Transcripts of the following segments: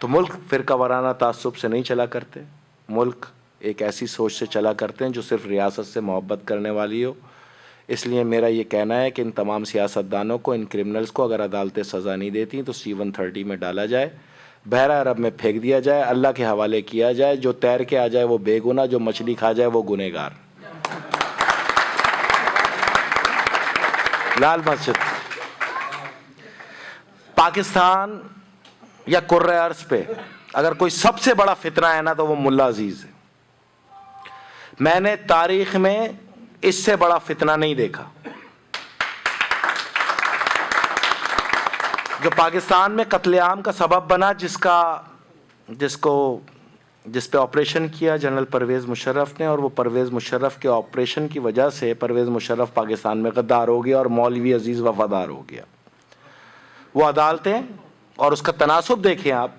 تو ملک فرقہ وارانہ تعصب سے نہیں چلا کرتے، ملک ایک ایسی سوچ سے چلا کرتے ہیں جو صرف ریاست سے محبت کرنے والی ہو. اس لیے میرا یہ کہنا ہے کہ ان تمام سیاستدانوں کو، ان کرمنلز کو اگر عدالتیں سزا نہیں دیتی تو C-130 میں ڈالا جائے، بحیرہ عرب میں پھینک دیا جائے، اللہ کے حوالے کیا جائے. جو تیر کے آ جائے وہ بے گناہ، جو مچھلی کھا جائے وہ گنہگار. لال مسجد پاکستان یا کرۂ ارض پہ اگر کوئی سب سے بڑا فتنہ ہے نا تو وہ ملا عزیز ہے. میں نے تاریخ میں اس سے بڑا فتنہ نہیں دیکھا. جو پاکستان میں قتل عام کا سبب بنا، جس پہ آپریشن کیا جنرل پرویز مشرف نے، اور وہ پرویز مشرف کے آپریشن کی وجہ سے پرویز مشرف پاکستان میں غدار ہو گیا اور مولوی عزیز وفادار ہو گیا. وہ عدالتیں اور اس کا تناسب دیکھیں آپ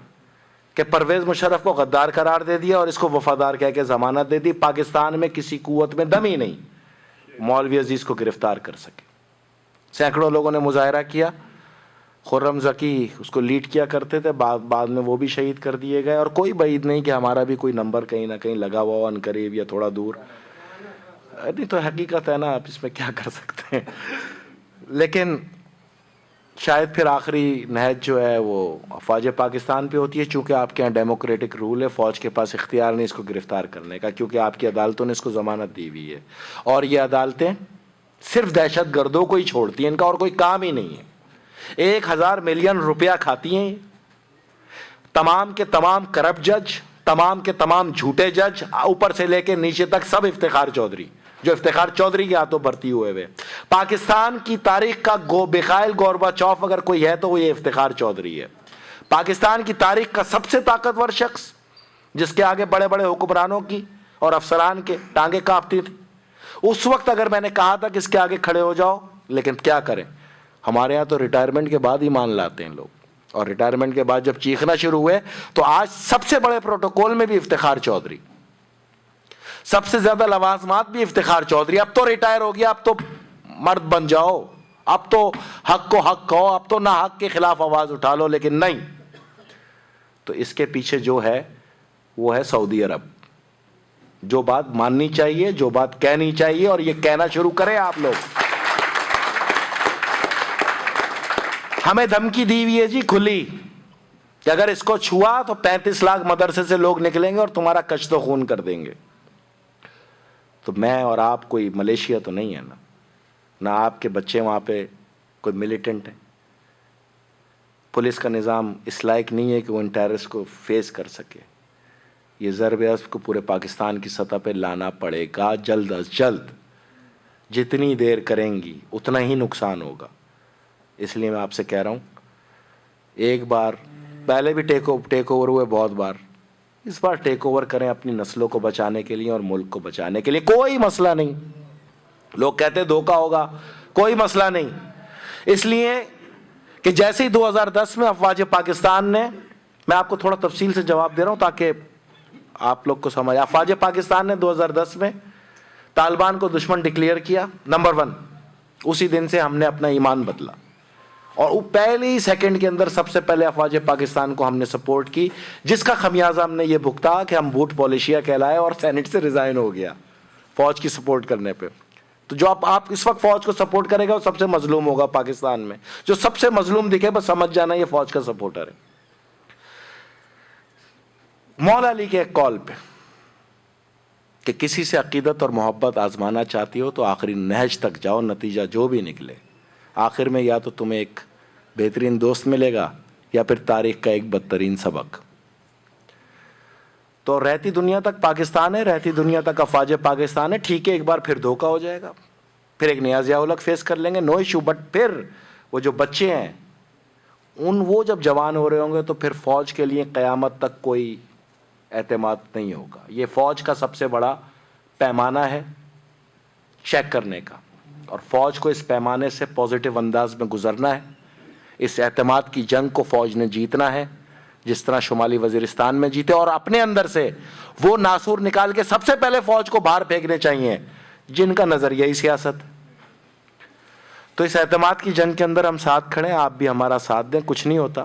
کہ پرویز مشرف کو غدار قرار دے دیا اور اس کو وفادار کہہ کے ضمانت دے دی. پاکستان میں کسی قوت میں دم ہی نہیں مولوی عزیز کو گرفتار کر سکے. سینکڑوں لوگوں نے مظاہرہ کیا، خرم ذکی اس کو لیڈ کیا کرتے تھے، بعد میں وہ بھی شہید کر دیے گئے. اور کوئی بعید نہیں کہ ہمارا بھی کوئی نمبر کہیں نہ کہیں لگا ہوا ہو، ان قریب یا تھوڑا دور. نہیں تو حقیقت ہے نا، آپ اس میں کیا کر سکتے ہیں. لیکن شاید پھر آخری نہج جو ہے وہ افواج پاکستان پہ ہوتی ہے، چونکہ آپ کے یہاں ڈیموکریٹک رول ہے، فوج کے پاس اختیار نہیں اس کو گرفتار کرنے کا، کیونکہ آپ کی عدالتوں نے اس کو ضمانت دی ہوئی ہے. اور یہ عدالتیں صرف دہشت گردوں کو ہی چھوڑتی ہیں، ان کا اور کوئی کام ہی نہیں ہے. 1000 ملین روپیہ کھاتی ہیں. تمام کے تمام کرپٹ جج، تمام کے تمام جھوٹے جج، اوپر سے لے کے نیچے تک سب افتخار چودھری، جو افتخار چودھری کے ہاتھوں بھرتی ہوئے ہوئے. پاکستان کی تاریخ کا بخائل گورباچوف اگر کوئی ہے تو وہ یہ افتخار چودھری ہے. پاکستان کی تاریخ کا سب سے طاقتور شخص، جس کے آگے بڑے بڑے حکمرانوں کی اور افسران کے ٹانگیں کانپتی تھی. اس وقت اگر میں نے کہا تھا کہ اس کے آگے کھڑے ہو جاؤ، لیکن کیا کریں، ہمارے ہاں تو ریٹائرمنٹ کے بعد ہی مان لاتے ہیں لوگ. اور ریٹائرمنٹ کے بعد جب چیخنا شروع ہوئے تو آج سب سے بڑے پروٹوکول میں بھی افتخار چودھری، سب سے زیادہ لوازمات بھی افتخار چودھری. اب تو ریٹائر ہو گیا، اب تو مرد بن جاؤ، اب تو حق کو حق کہو، اب تو نہ حق کے خلاف آواز اٹھا لو. لیکن نہیں، تو اس کے پیچھے جو ہے وہ ہے سعودی عرب. جو بات ماننی چاہیے، جو بات کہنی چاہیے، اور یہ کہنا شروع کریں آپ لوگ. ہمیں دھمکی دی ہوئی ہے جی کھلی کہ اگر اس کو چھوا تو 35 لاکھ مدرسے سے لوگ نکلیں گے اور تمہارا کشت و خون کر دیں گے. تو میں اور آپ کوئی ملیشیا تو نہیں ہے نا، نہ آپ کے بچے وہاں پہ کوئی ملیٹنٹ ہیں. پولیس کا نظام اس لائق نہیں ہے کہ وہ ان ٹیررسٹ کو فیس کر سکے. یہ ضرب عضب کو پورے پاکستان کی سطح پہ لانا پڑے گا جلد از جلد. جتنی دیر کریں گی اتنا ہی نقصان ہوگا. اس لیے میں آپ سے کہہ رہا ہوں، ایک بار پہلے بھی ٹیک اوور ہوئے بہت بار، اس بار ٹیک اوور کریں اپنی نسلوں کو بچانے کے لیے اور ملک کو بچانے کے لیے. کوئی مسئلہ نہیں. لوگ کہتے دھوکہ ہوگا، کوئی مسئلہ نہیں. اس لیے کہ جیسے ہی 2010 میں افواج پاکستان نے، میں آپ کو تھوڑا تفصیل سے جواب دے رہا ہوں تاکہ آپ لوگ کو سمجھ. افواج پاکستان نے 2010 میں طالبان کو دشمن ڈکلیئر کیا، نمبر 1. اسی دن سے ہم نے اپنا ایمان بدلا اور پہلے ہی سیکنڈ کے اندر سب سے پہلے افواج پاکستان کو ہم نے سپورٹ کی، جس کا خمیازہ ہم نے یہ بھگتا کہ ہم بھوٹ پولیشیا کہلائے اور سینٹ سے ریزائن ہو گیا فوج کی سپورٹ کرنے پہ. تو جو آپ اس وقت فوج کو سپورٹ کرے گا وہ سب سے مظلوم ہوگا پاکستان میں. جو سب سے مظلوم دکھے بس سمجھ جانا یہ فوج کا سپورٹر ہے. مولا علی کے ایک کال پہ کہ کسی سے عقیدت اور محبت آزمانا چاہتی ہو تو آخری نہج تک جاؤ، نتیجہ جو بھی نکلے آخر میں یا تو تمہیں ایک بہترین دوست ملے گا یا پھر تاریخ کا ایک بدترین سبق. تو رہتی دنیا تک پاکستان ہے، رہتی دنیا تک افواج پاکستان ہے. ٹھیک ہے، ایک بار پھر دھوکہ ہو جائے گا، پھر ایک نیا ضیاء الحق فیس کر لیں گے، نو ایشو. بٹ پھر وہ جو بچے ہیں وہ جب جوان ہو رہے ہوں گے تو پھر فوج کے لیے قیامت تک کوئی اعتماد نہیں ہوگا. یہ فوج کا سب سے بڑا پیمانہ ہے چیک کرنے کا، اور فوج کو اس پیمانے سے پازیٹیو انداز میں گزرنا ہے. اس اعتماد کی جنگ کو فوج نے جیتنا ہے، جس طرح شمالی وزیرستان میں جیتے. اور اپنے اندر سے وہ ناسور نکال کے سب سے پہلے فوج کو باہر پھینکنے چاہیے جن کا نظریہ ہی سیاست. تو اس اعتماد کی جنگ کے اندر ہم ساتھ کھڑے ہیں، آپ بھی ہمارا ساتھ دیں. کچھ نہیں ہوتا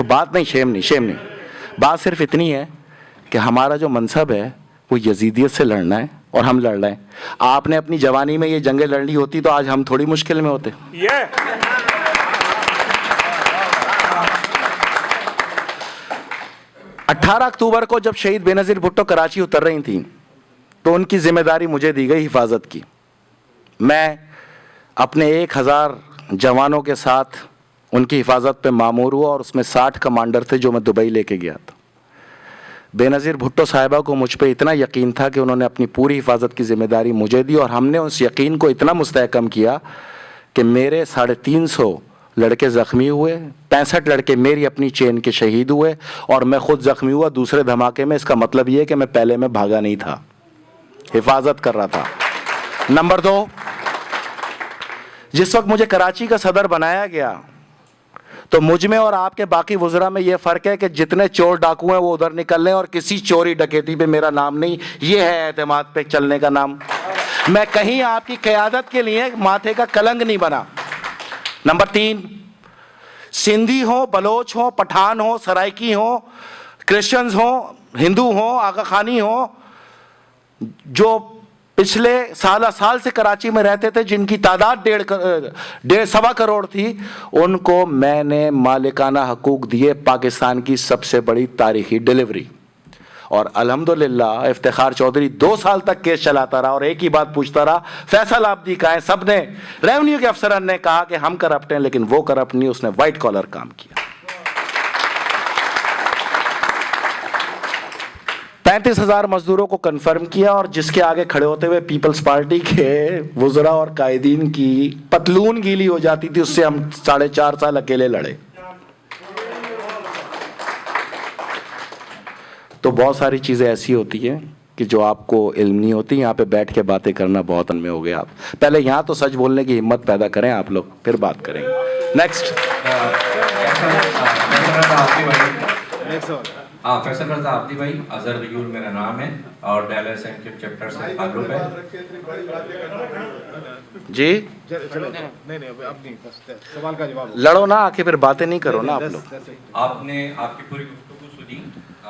تو بات نہیں، شیم نہیں، بات صرف اتنی ہے کہ ہمارا جو منصب ہے وہ یزیدیت سے لڑنا ہے اور ہم لڑ رہے ہیں. آپ نے اپنی جوانی میں یہ جنگیں لڑنی ہوتی تو آج ہم تھوڑی مشکل میں ہوتے. 18 اکتوبر کو جب شہید بے نظیر بھٹو کراچی اتر رہی تھیں تو ان کی ذمہ داری مجھے دی گئی حفاظت کی. میں اپنے 1000 جوانوں کے ساتھ ان کی حفاظت پہ مامور ہوا اور اس میں 60 کمانڈر تھے جو میں دبئی لے کے گیا تھا. بے نظیر بھٹو صاحبہ کو مجھ پہ اتنا یقین تھا کہ انہوں نے اپنی پوری حفاظت کی ذمہ داری مجھے دی اور ہم نے اس یقین کو اتنا مستحکم کیا کہ میرے 350 لڑکے زخمی ہوئے, 65 لڑکے میری اپنی چین کے شہید ہوئے اور میں خود زخمی ہوا دوسرے دھماکے میں. اس کا مطلب یہ کہ میں پہلے میں بھاگا نہیں تھا, حفاظت کر رہا تھا. نمبر 2, جس وقت مجھے کراچی کا صدر بنایا گیا تو مجھ میں اور آپ کے باقی وزراء میں یہ فرق ہے کہ جتنے چور ڈاکو ہیں وہ ادھر نکل لیں اور کسی چوری ڈکیتی پہ میرا نام نہیں. یہ ہے اعتماد پہ چلنے کا نام. میں کہیں آپ کی قیادت کے لیے ماتھے کا کلنگ نہیں بنا. نمبر 3, سندھی ہوں, بلوچ ہوں, پٹھان ہوں, سرائکی ہوں, کرسچنز ہوں, ہندو ہوں, آغا خانی ہوں, جو پچھلے سال سے کراچی میں رہتے تھے جن کی تعداد 1.25 کروڑ تھی, ان کو میں نے مالکانہ حقوق دیے. پاکستان کی سب سے بڑی تاریخی ڈیلیوری. اور الحمدللہ افتخار چودھری 2 سال تک کیس چلاتا رہا اور ایک ہی بات پوچھتا رہا, فیصل آبدی کہاں ہے؟ سب نے, ریونیو کے افسران نے کہا کہ ہم کرپٹ ہیں, لیکن وہ کرپٹ نہیں, اس نے وائٹ کالر کام کیا. 35,000 مزدوروں کو کنفرم کیا اور جس کے آگے کھڑے ہوتے ہوئے پیپلز پارٹی کے وزراء اور قائدین کی پتلون گیلی ہو جاتی تھی, اس سے ہم 4.5 سال اکیلے لڑے. تو بہت ساری چیزیں ایسی ہوتی ہیں کہ جو آپ کو علم نہیں ہوتی. یہاں پہ بیٹھ کے باتیں کرنا بہت ان میں ہو گیا. آپ پہلے یہاں تو سچ بولنے کی ہمت پیدا کریں آپ لوگ, پھر بات کریں. نیکسٹ. فیصل رضا عابدی بھائی, اظہر غیور میرا نام ہے اور ڈیلس چیپٹر سے تعلق ہے. جی لڑو نا, آ کے پھر باتیں نہیں کرو نا آپ لوگ. آپ نے آپ کی پوری گفتگو سنی,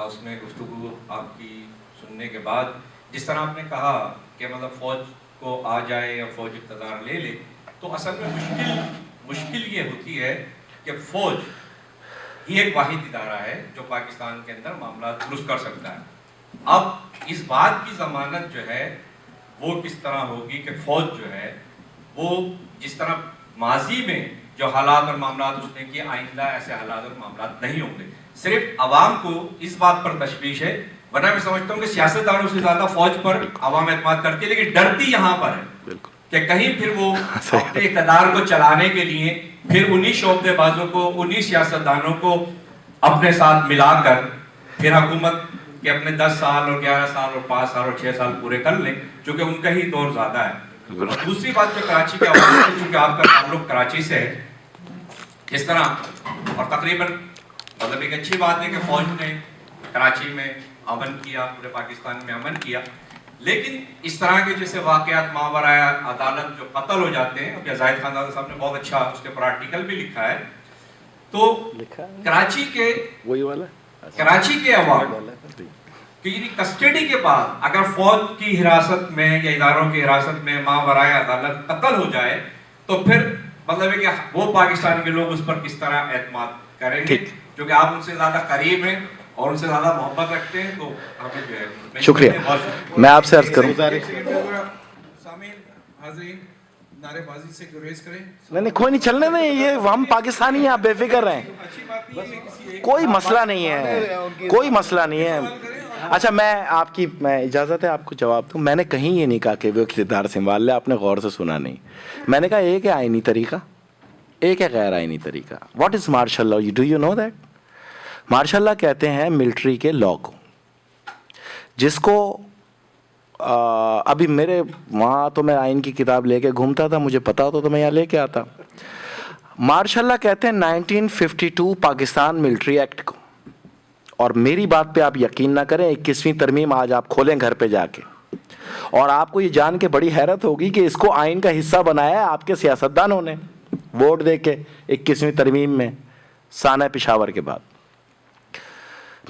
اس میں گفتگو آپ کی سننے کے بعد جس طرح آپ نے کہا کہ مطلب فوج کو آ جائے یا فوج اقتدار لے لے, تو اصل میں مشکل یہ ہوتی ہے کہ فوج یہ ایک واحد ادارہ ہے جو پاکستان کے اندر معاملات درست کر سکتا ہے. اب اس بات کی ضمانت جو ہے وہ کس طرح ہوگی کہ فوج جو ہے وہ جس طرح ماضی میں جو حالات اور معاملات اس نے کیے, آئندہ ایسے حالات اور معاملات نہیں ہوں گے. صرف عوام کو اس بات پر تشویش ہے, ورنہ میں سمجھتا ہوں کہ سیاستدانوں سے زیادہ فوج پر عوام اعتماد کرتی ہے, لیکن ڈرتی یہاں پر ہے کہ کہیں پھر وہ اپنے اقتدار کو چلانے کے لیے پھر انہی شعبدے بازوں کو, انہی سیاستدانوں کو اپنے ساتھ ملا کر پھر حکومت کے اپنے 10 سال اور 11 سال اور 5 سال اور 6 سال پورے کر لیں, چونکہ ان کا ہی دور زیادہ ہے. دوسری بات جو کراچی کے حوالے سے, چونکہ آپ کا تعلق کراچی سے ہے, اس طرح اور تقریباً مطلب ایک اچھی بات ہے کہ فوج نے کراچی میں امن کیا, پورے پاکستان میں امن کیا, لیکن اس طرح کے جیسے واقعات ماورائے عدالت جو قتل ہو جاتے ہیں, کہ زاہد خان صاحب نے بہت اچھا اس کے اوپر آرٹیکل بھی لکھا ہے, تو کراچی کے عوام کہ یعنی کسٹڈی کے بعد اگر فوج کی حراست میں یا اداروں کی حراست میں ماورائے عدالت قتل ہو جائے تو پھر مطلب ہے کہ وہ پاکستان کے لوگ اس پر کس طرح اعتماد کریں گے, کیونکہ آپ ان سے زیادہ قریب ہیں اور ان سے زیادہ محبت رکھتے ہیں. تو ہمیں جو ہے شکریہ. میں آپ سے عرض کروں, نعرے بازی سے گریز کریں. نہیں کوئی نہیں, چلنے نہیں, یہ ہم پاکستانی ہیں, آپ بے فکر رہیں, کوئی مسئلہ نہیں ہے, کوئی مسئلہ نہیں ہے. اچھا میں اجازت ہے آپ کو جواب دوں. میں نے کہیں یہ نہیں کہا کہ وہ اقتدار سنبھال لے, آپ نے غور سے سنا نہیں. میں نے کہا ایک ہے آئینی طریقہ, ایک ہے غیر آئینی طریقہ. What is martial law? Do you know that? Martial law کہتے ہیں ملٹری کے لا کو, جس کو ابھی میرے وہاں تو میں آئین کی کتاب لے کے گھومتا تھا, مجھے پتا ہوتا تو میں یہاں لے کے آتا. مارشل لا کہتے ہیں 1952 پاکستان ملٹری ایکٹ کو, اور میری بات پہ آپ یقین نہ کریں, 21ویں ترمیم آج آپ کھولیں گھر پہ جا کے, اور آپ کو یہ جان کے بڑی حیرت ہوگی کہ اس کو آئین کا حصہ بنایا ہے آپ کے سیاستدانوں نے ووٹ دے کے 21ویں ترمیم میں سانہ پشاور کے بعد.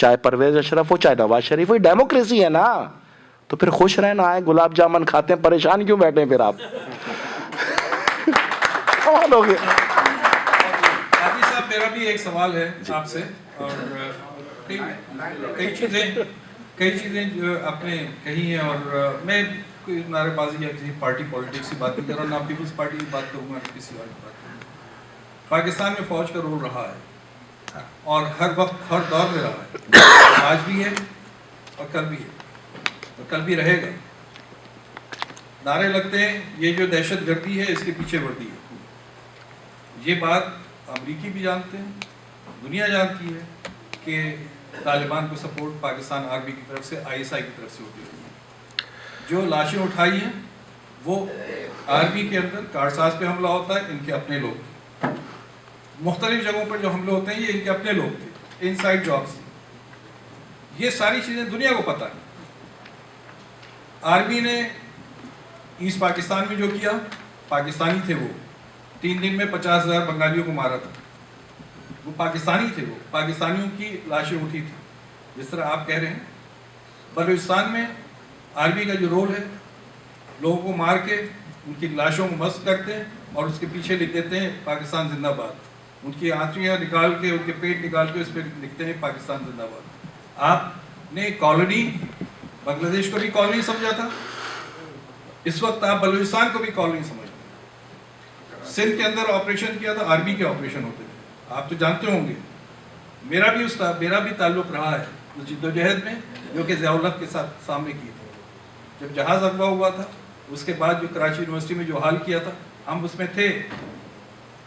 چاہے پرویز اشرف ہو چاہے نواز شریف ہو, ڈیموکریسی ہے نا. تو پھر خوش رہنا ہے, گلاب جامن کھاتے ہیں, پریشان کیوں بیٹھے ہیں پھر آپ؟ کمال ہو گیا. حاجی صاحب میرا بھی ایک سوال ہے آپ سے, اور کئی چیزیں جو آپ نے کہی ہیں, اور میں کوئی نعرے بازی یا کسی پارٹی پالیٹکس کی بات نہیں کر رہا ہوں, نہ پیپلز پارٹی کی بات کروں گا نہ کسی اور کی بات کروں گا. پاکستان میں فوج کا رول رہا ہے اور ہر وقت ہر دور میں رہا ہے, آج بھی ہے اور کل بھی ہے اور کل بھی رہے گا. نعرے لگتے ہیں یہ جو دہشت گردی ہے اس کے پیچھے وردی ہے, یہ بات امریکی بھی جانتے ہیں, دنیا جانتی ہے کہ طالبان کو سپورٹ پاکستان آرمی کی طرف سے, ISI کی طرف سے ہوتی ہے. جو لاشیں اٹھائی ہیں وہ آرمی کے اندر کارساز پہ حملہ ہوتا ہے, ان کے اپنے لوگ, مختلف جگہوں پر جو حملے ہوتے ہیں یہ ان کے اپنے لوگ تھے, انسائیڈ جابس. یہ ساری چیزیں دنیا کو پتہ ہیں. آرمی نے ایسٹ پاکستان میں جو کیا, پاکستانی تھے وہ, 3 دن میں 50,000 بنگالیوں کو مارا تھا, وہ پاکستانی تھے, وہ پاکستانیوں کی لاشیں اٹھی تھی. جس طرح آپ کہہ رہے ہیں بلوچستان میں آرمی کا جو رول ہے, لوگوں کو مار کے ان کی لاشوں کو مسخ کرتے ہیں اور اس کے پیچھے لکھ دیتے ہیں پاکستان زندہ باد. ان کی آنتڑیاں نکال کے, ان کے پیٹ نکال کے اس پہ لکھتے ہیں پاکستان زندہ باد. آپ نے کالونی بنگلہ دیش کو بھی کالونی سمجھا تھا, اس وقت آپ بلوچستان کو بھی کالونی سمجھتے ہیں. سندھ کے اندر آپریشن کیا تھا, آرمی کے آپریشن ہوتے تھے, آپ تو جانتے ہوں گے. میرا بھی تعلق رہا ہے اس جدوجہد میں جو کہ ضیاء الحق کے ساتھ سامنے کی تھی. جب جہاز اغوا ہوا تھا اس کے بعد جو کراچی یونیورسٹی میں جو حال کیا تھا, ہم اس میں تھے.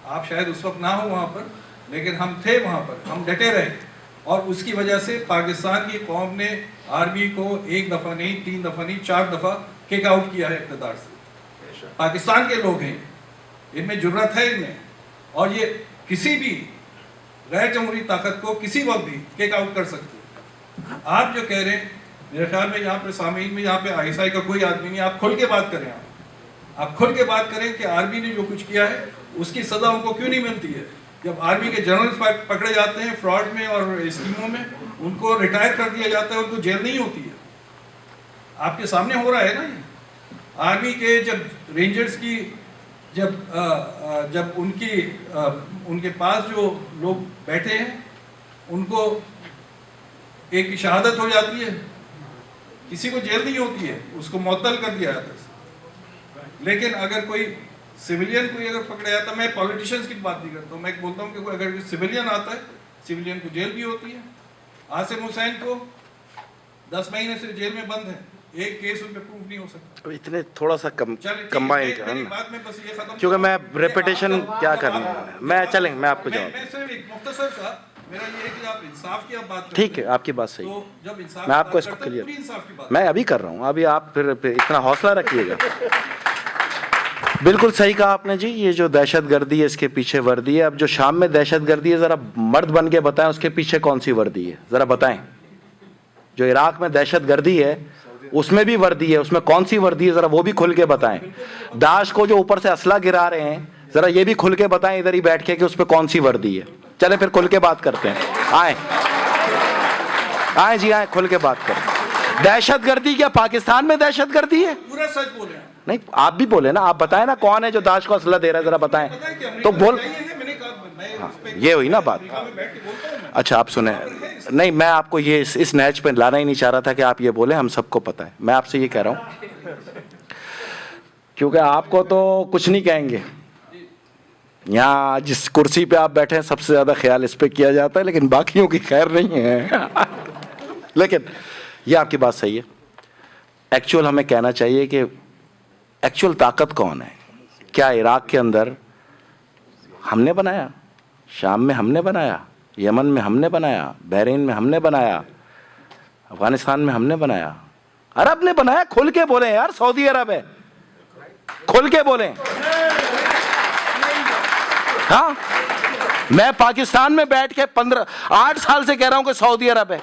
آپ شاید اس وقت نہ ہو وہاں پر, لیکن ہم تھے وہاں پر, ہم ڈٹے رہے, اور اس کی وجہ سے پاکستان کی قوم نے آرمی کو 1 دفعہ نہیں, 3 دفعہ نہیں, 4 دفعہ کک آؤٹ کیا ہے اقتدار سے. پاکستان کے لوگ ہیں, ان میں جرات ہے ان میں, اور یہ کسی بھی غیر جمہوری طاقت کو کسی وقت بھی کک آؤٹ کر سکتے ہیں. آپ جو کہہ رہے ہیں, میرے خیال میں یہاں پہ سامعین میں یہاں پہ ISI کا کوئی آدمی نہیں, آپ کھل کے بات کریں. آپ کھل کے بات کریں کہ آرمی نے جو کچھ کیا ہے اس کی سزا ان کو کیوں نہیں ملتی ہے. جب آرمی کے جنرل پکڑے جاتے ہیں فراڈ میں اور اسکیموں میں, ان کو ریٹائر کر دیا جاتا ہے, ان کو جیل نہیں ہوتی ہے. آپ کے سامنے ہو رہا ہے نا یہ. آرمی کے جب رینجرز کی جب ان کے پاس جو لوگ بیٹھے ہیں ان کو ایک کی شہادت ہو جاتی ہے, کسی کو جیل نہیں ہوتی ہے, اس کو معطل کر دیا جاتا ہے. لیکن اگر کوئی سویلین کوئی اگر پکڑا جاتا ہے, میں پولیٹیشنز کی بات نہیں کرتا ہوں, میں بولتا ہوں کہ اگر سویلین آتا ہے, سویلین کو جیل بھی ہوتی ہے. عاصم حسین کو 10 مہینے سے جیل میں بند ہے, ایک کیس ان پہ پروف نہیں ہو سکتا. اتنے تھوڑا سا کمبائن کرنا, کیونکہ کیونکہ میں ریپیٹیشن کیا کرنا ہے, میں چلیں میں آپ کو جواب, میں صرف ایک مختصر سا, میرا یہ ہے کہ آپ انصاف کی آپ بات کرتے ہیں. ٹھیک ہے آپ کی بات صحیح ہے, تو جب انصاف میں آپ کو اس کو کرتے ہیں کلیئر, پوری انصاف کی بات میں ابھی کر رہا ہوں, ابھی آپ پھر اتنا حوصلہ رکھیے گا. بالکل صحیح کہا آپ نے جی, یہ جو دہشت گردی ہے اس کے پیچھے وردی ہے. اب جو شام میں دہشت گردی ہے ذرا مرد بن کے بتائیں اس کے پیچھے کون سی وردی ہے, ذرا بتائیں. جو عراق میں دہشت گردی ہے اس میں بھی وردی ہے, اس میں کون سی وردی ہے ذرا وہ بھی کھل کے بتائیں. داعش کو جو اوپر سے اسلحہ گرا رہے ہیں ذرا یہ بھی کھل کے بتائیں ادھر ہی بیٹھ کے کہ اس پہ کون سی وردی ہے. چلیں پھر کھل کے بات کرتے ہیں, آئیں جی آئیں, کھل کے بات کریں. دہشت گردی کیا پاکستان میں دہشت گردی ہے؟ پورا سچ بولے ہیں. نہیں آپ بھی بولے نا, آپ بتائیں نا کون ہے جو داعش کو اسلحہ دے رہا ہے, ذرا بتائیں تو بول. یہ ہوئی نا بات. اچھا آپ سنیں, نہیں میں آپ کو یہ اس نیچ پہ لانا ہی نہیں چاہ رہا تھا کہ آپ یہ بولیں, ہم سب کو پتہ ہے. میں آپ سے یہ کہہ رہا ہوں کیونکہ آپ کو تو کچھ نہیں کہیں گے, یہاں جس کرسی پہ آپ بیٹھے ہیں سب سے زیادہ خیال اس پہ کیا جاتا ہے, لیکن باقیوں کی خیر نہیں ہے. لیکن یہ آپ کی بات صحیح ہے. ایکچوئل ہمیں کہنا چاہیے کہ ایکچوئل طاقت کون ہے. کیا عراق کے اندر ہم نے بنایا, شام میں ہم نے بنایا, یمن میں ہم نے بنایا, بحرین میں ہم نے بنایا, افغانستان میں ہم نے بنایا, عرب نے بنایا. کھل کے بولیں یار, سعودی عرب ہے, کھل کے بولیں. ہاں میں پاکستان میں بیٹھ کے 8 سال سے کہہ رہا ہوں کہ سعودی عرب ہے.